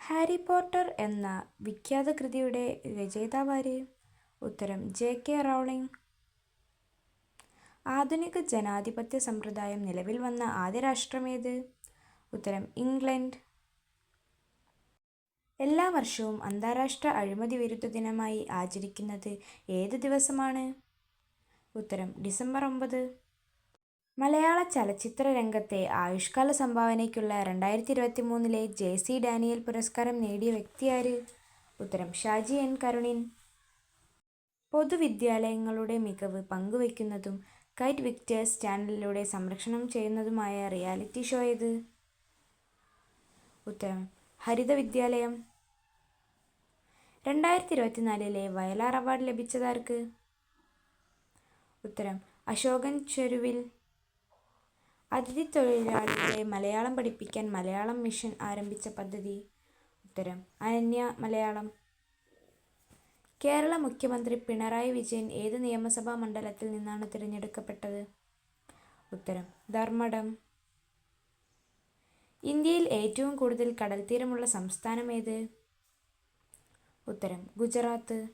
Harry Potter എന്ന വിഖ്യാത കൃതിയുടെ രചയിതാവാര്? ഉത്തരം J.K. റൗളിംഗ്. ആധുനിക ജനാധിപത്യ സമ്പ്രദായം നിലവിൽ വന്ന ആദ്യ രാഷ്ട്രമേത്? ഉത്തരം ഇംഗ്ലണ്ട്. എല്ലാ വർഷവും അന്താരാഷ്ട്ര അഴിമതി വിരുദ്ധ ദിനമായി ആചരിക്കുന്നത് ഏത് ദിവസമാണ്? ഉത്തരം ഡിസംബർ 9. മലയാള ചലച്ചിത്ര രംഗത്തെ ആയുഷ്കാല സംഭാവനയ്ക്കുള്ള 2023 ജെ.സി. ഡാനിയൽ പുരസ്കാരം നേടിയ വ്യക്തിയാര്? ഉത്തരം ഷാജി എൻ കരുണിൻ. പൊതുവിദ്യാലയങ്ങളുടെ മികവ് പങ്കുവയ്ക്കുന്നതും കൈറ്റ് വിക്ടേഴ്സ് ചാനലിലൂടെ സംപ്രേഷണം ചെയ്യുന്നതുമായ റിയാലിറ്റി ഷോ ഏത്? ഉത്തരം ഹരിത വിദ്യാലയം. 2024 വയലാർ അവാർഡ് ലഭിച്ചതാർക്ക്? ഉത്തരം അശോകൻ ചെരുവിൽ. അതിഥി തൊഴിലാളികളെ മലയാളം പഠിപ്പിക്കാൻ മലയാളം മിഷൻ ആരംഭിച്ച പദ്ധതി? ഉത്തരം അനന്യ മലയാളം. കേരള മുഖ്യമന്ത്രി പിണറായി വിജയൻ ഏത് നിയമസഭാ മണ്ഡലത്തിൽ നിന്നാണ് തിരഞ്ഞെടുക്കപ്പെട്ടത്? ഉത്തരം ധർമ്മടം. ഇന്ത്യയിൽ ഏറ്റവും കൂടുതൽ കടൽത്തീരമുള്ള സംസ്ഥാനം ഏത്? ഉത്തരം ഗുജറാത്ത്.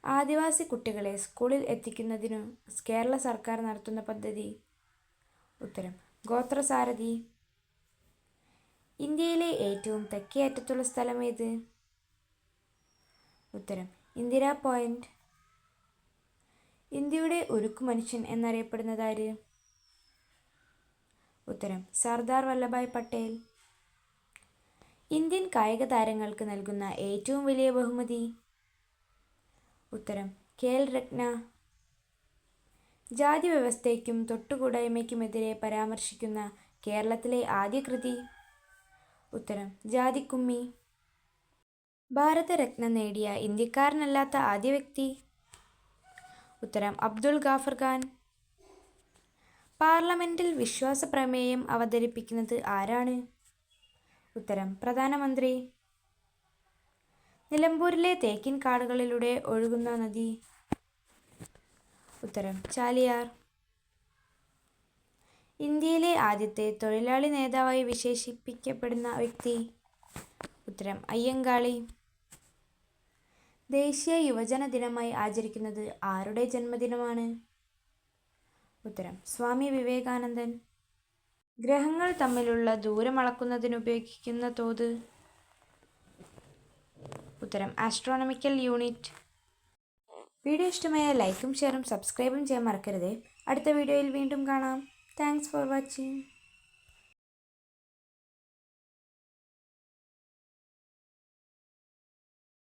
ആദിവാസി കുട്ടികളെ സ്കൂളിൽ എത്തിക്കുന്നതിനു കേരള സർക്കാർ നടത്തുന്ന പദ്ധതി? ഉത്തരം ഗോത്രസാരഥി. ഇന്ത്യയിലെ ഏറ്റവും തെക്കേ അറ്റത്തുള്ള സ്ഥലം ഏത്? ഉത്തരം ഇന്ദിരാ പോയിന്റ്. ഇന്ത്യയുടെ ഉരുക്കു മനുഷ്യൻ എന്നറിയപ്പെടുന്നതാര്? ഉത്തരം സർദാർ വല്ലഭായ് പട്ടേൽ. ഇന്ത്യൻ കായിക താരങ്ങൾക്ക് നൽകുന്ന ഏറ്റവും വലിയ ബഹുമതി? ഉത്തരം ഖേൽ രത്ന. ജാതി വ്യവസ്ഥയ്ക്കും തൊട്ടുകൂടായ്മയ്ക്കുമെതിരെ പരാമർശിക്കുന്ന കേരളത്തിലെ ആദ്യ കൃതി? ഉത്തരം ജാതിക്കുമ്മി. ഭാരതരത്ന നേടിയ ഇന്ത്യക്കാരനല്ലാത്ത ആദ്യ വ്യക്തി? ഉത്തരം അബ്ദുൾ ഗാഫർ ഖാൻ. പാർലമെന്റിൽ വിശ്വാസ പ്രമേയം അവതരിപ്പിക്കുന്നത് ആരാണ്? ഉത്തരം പ്രധാനമന്ത്രി. നിലമ്പൂരിലെ തേക്കിൻ കാടുകളിലൂടെ ഒഴുകുന്ന നദി? ഉത്തരം ചാലിയാർ. ഇന്ത്യയിലെ ആദ്യത്തെ തൊഴിലാളി നേതാവായി വിശേഷിപ്പിക്കപ്പെടുന്ന വ്യക്തി? ഉത്തരം അയ്യങ്കാളി. ദേശീയ യുവജന ദിനമായി ആചരിക്കുന്നത് ആരുടെ ജന്മദിനമാണ്? ഉത്തരം സ്വാമി വിവേകാനന്ദൻ. ഗ്രഹങ്ങൾ തമ്മിലുള്ള ദൂരം അളക്കുന്നതിനുപയോഗിക്കുന്ന തോത്? ഉത്തരം ആസ്ട്രോണമിക്കൽ യൂണിറ്റ്. വീഡിയോ ഇഷ്ടമായ ലൈക്കും ഷെയറും സബ്സ്ക്രൈബും ചെയ്യാൻ മറക്കരുത്. അടുത്ത വീഡിയോയിൽ വീണ്ടും കാണാം. Thanks for watching.